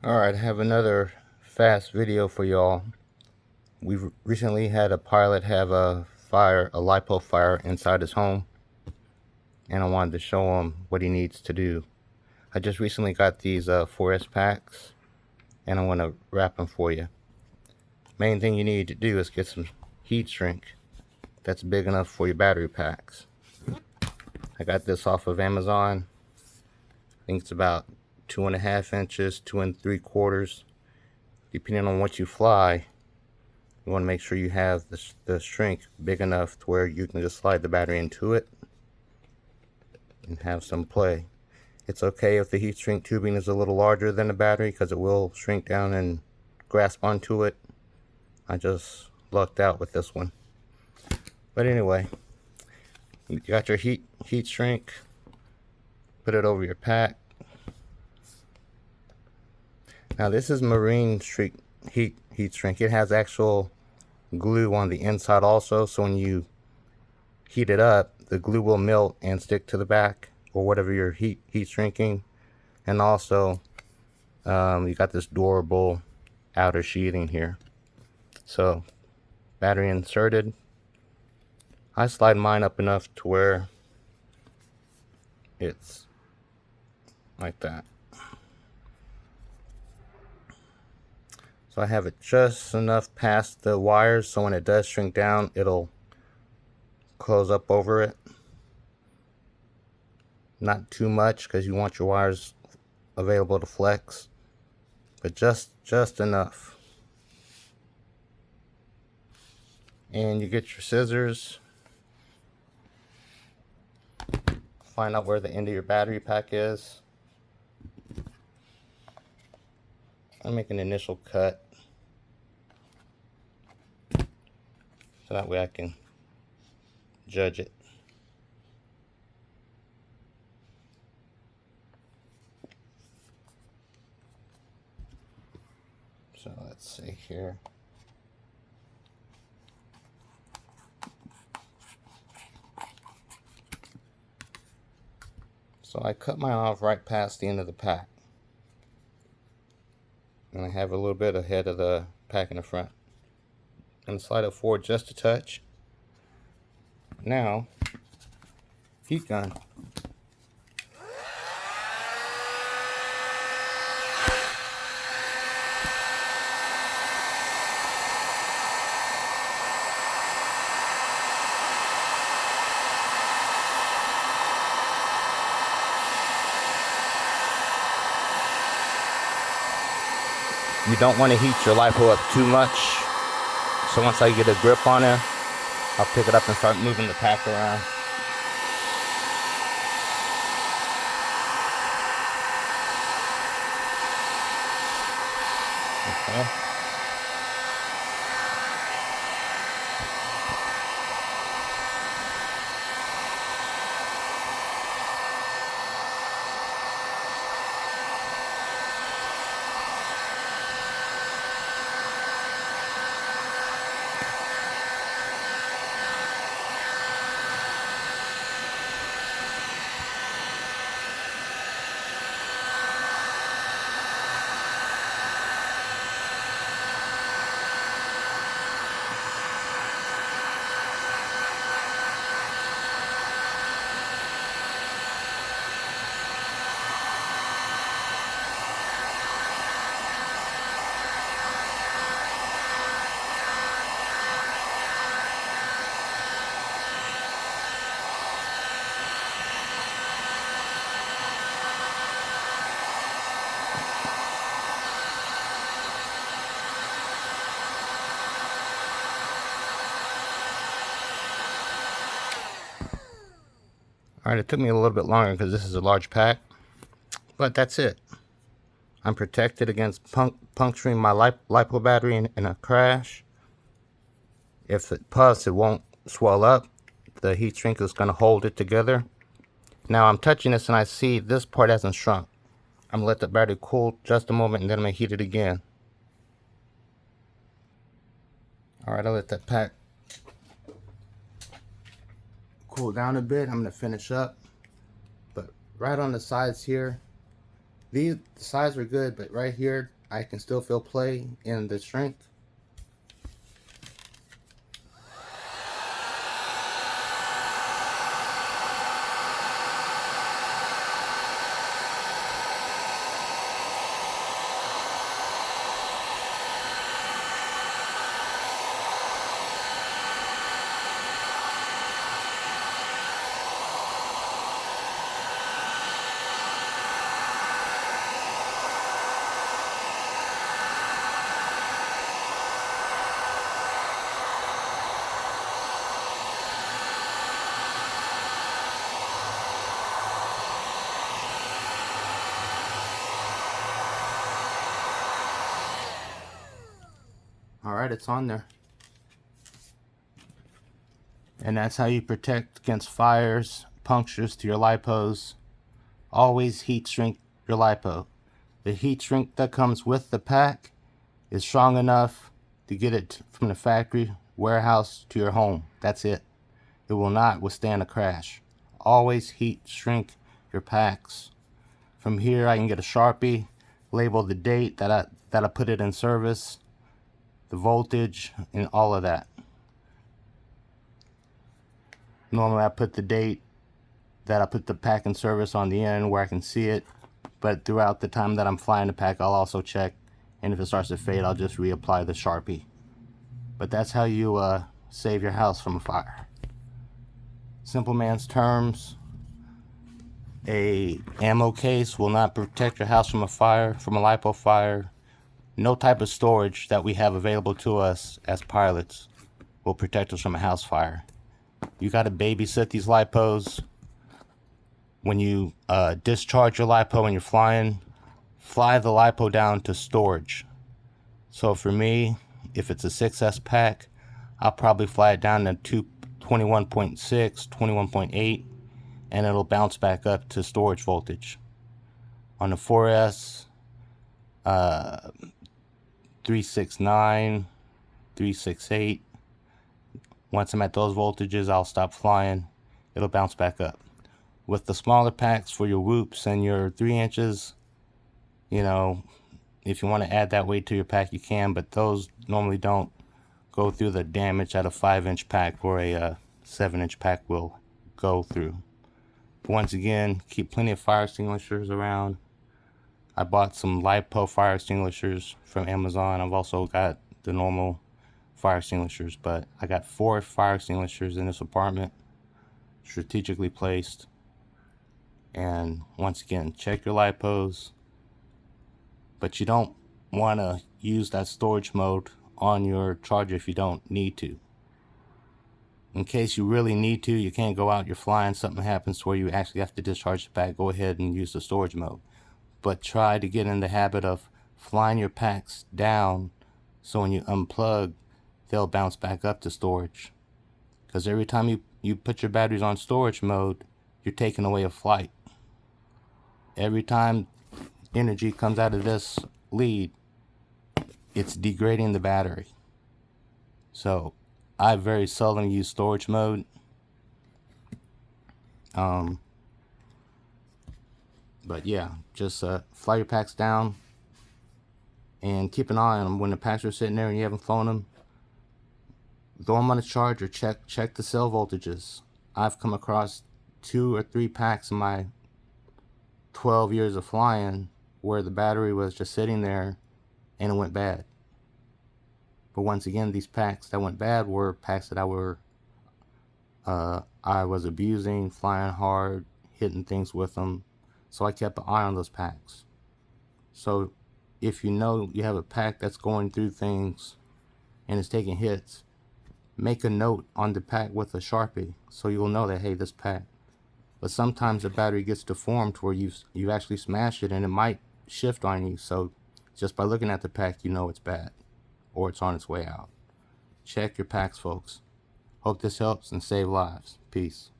Alright, I have another fast video for y'all. We've recently had a pilot have a lipo fire inside his home, and I wanted to show him what he needs to do. I just recently got these 4S packs, and I want to wrap them for you. Main thing you need to do is get some heat shrink that's big enough for your battery packs. I got this off of Amazon. I think it's about 2.5 inches, 2 3/4. Depending on what you fly, you want to make sure you have the shrink big enough to where you can just slide the battery into it and have some play. It's okay if the heat shrink tubing is a little larger than the battery, because it will shrink down and grasp onto it. I just lucked out with this one. But anyway, you got your heat shrink. Put it over your pack. Now this is marine heat shrink. It has actual glue on the inside also, so when you heat it up, the glue will melt and stick to the back or whatever you're heat shrinking. And also you got this durable outer sheathing here. So battery inserted. I slide mine up enough to where it's like that. So I have it just enough past the wires so when it does shrink down, it'll close up over it. Not too much, because you want your wires available to flex, but just enough. And you get your scissors. Find out where the end of your battery pack is. I'll make an initial cut, so that way I can judge it. So let's see here. So I cut mine off right past the end of the pack. And I have a little bit ahead of the pack in the front. And slide it forward just a touch. Now, heat gun. You don't want to heat your lipo up too much. So once I get a grip on it, I'll pick it up and start moving the pack around. Okay. Alright, it took me a little bit longer because this is a large pack, but that's it. I'm protected against puncturing my lipo battery in a crash. If it puffs, it won't swell up. The heat shrink is going to hold it together. Now I'm touching this and I see this part hasn't shrunk. I'm going to let the battery cool just a moment and then I'm going to heat it again. Alright, I'll let that pack cool down a bit. I'm going to finish up. But right on the sides here, these sides are good, but right here I can still feel play in the strength. Alright, it's on there. And that's how you protect against fires, punctures to your lipos. Always heat shrink your lipo. The heat shrink that comes with the pack is strong enough to get it from the factory warehouse to your home. That's it. It will not withstand a crash. Always heat shrink your packs. From here I can get a Sharpie, label the date that I put it in service, the voltage, and all of that. Normally I put the date that I put the pack in service on the end where I can see it, but throughout the time that I'm flying the pack I'll also check, and if it starts to fade I'll just reapply the Sharpie. But that's how you save your house from a fire. Simple man's terms. A ammo case will not protect your house from a fire, from a lipo fire. No type of storage that we have available to us as pilots will protect us from a house fire. You got to babysit these lipos. When you discharge your lipo when you're flying, fly the lipo down to storage. So for me, if it's a 6S pack, I'll probably fly it down to 21.6, 21.8, and it'll bounce back up to storage voltage. On the 4S, 369, 368. Once I'm at those voltages, I'll stop flying. It'll bounce back up. With the smaller packs for your whoops and your 3 inches, you know, if you want to add that weight to your pack, you can, but those normally don't go through the damage that a 5-inch pack or a 7-inch pack will go through. Once again, keep plenty of fire extinguishers around. I bought some LiPo fire extinguishers from Amazon. I've also got the normal fire extinguishers, but I got 4 fire extinguishers in this apartment, strategically placed. And once again, check your lipos, but you don't want to use that storage mode on your charger if you don't need to. In case you really need to, you can't go out, you're flying, something happens to where you actually have to discharge the pack, go ahead and use the storage mode. But try to get in the habit of flying your packs down so when you unplug, they'll bounce back up to storage. Because every time you put your batteries on storage mode, you're taking away a flight. Every time energy comes out of this lead, it's degrading the battery. So I very seldom use storage mode. But yeah, just fly your packs down and keep an eye on them. When the packs are sitting there and you haven't flown them, throw them on a charger, check the cell voltages. I've come across 2 or 3 packs in my 12 years of flying where the battery was just sitting there and it went bad. But once again, these packs that went bad were packs that I was abusing, flying hard, hitting things with them. So I kept an eye on those packs. So if you know you have a pack that's going through things and it's taking hits, make a note on the pack with a Sharpie so you'll know that, hey, this pack. But sometimes the battery gets deformed where you actually smash it and it might shift on you. So just by looking at the pack, you know it's bad or it's on its way out. Check your packs, folks. Hope this helps and save lives. Peace.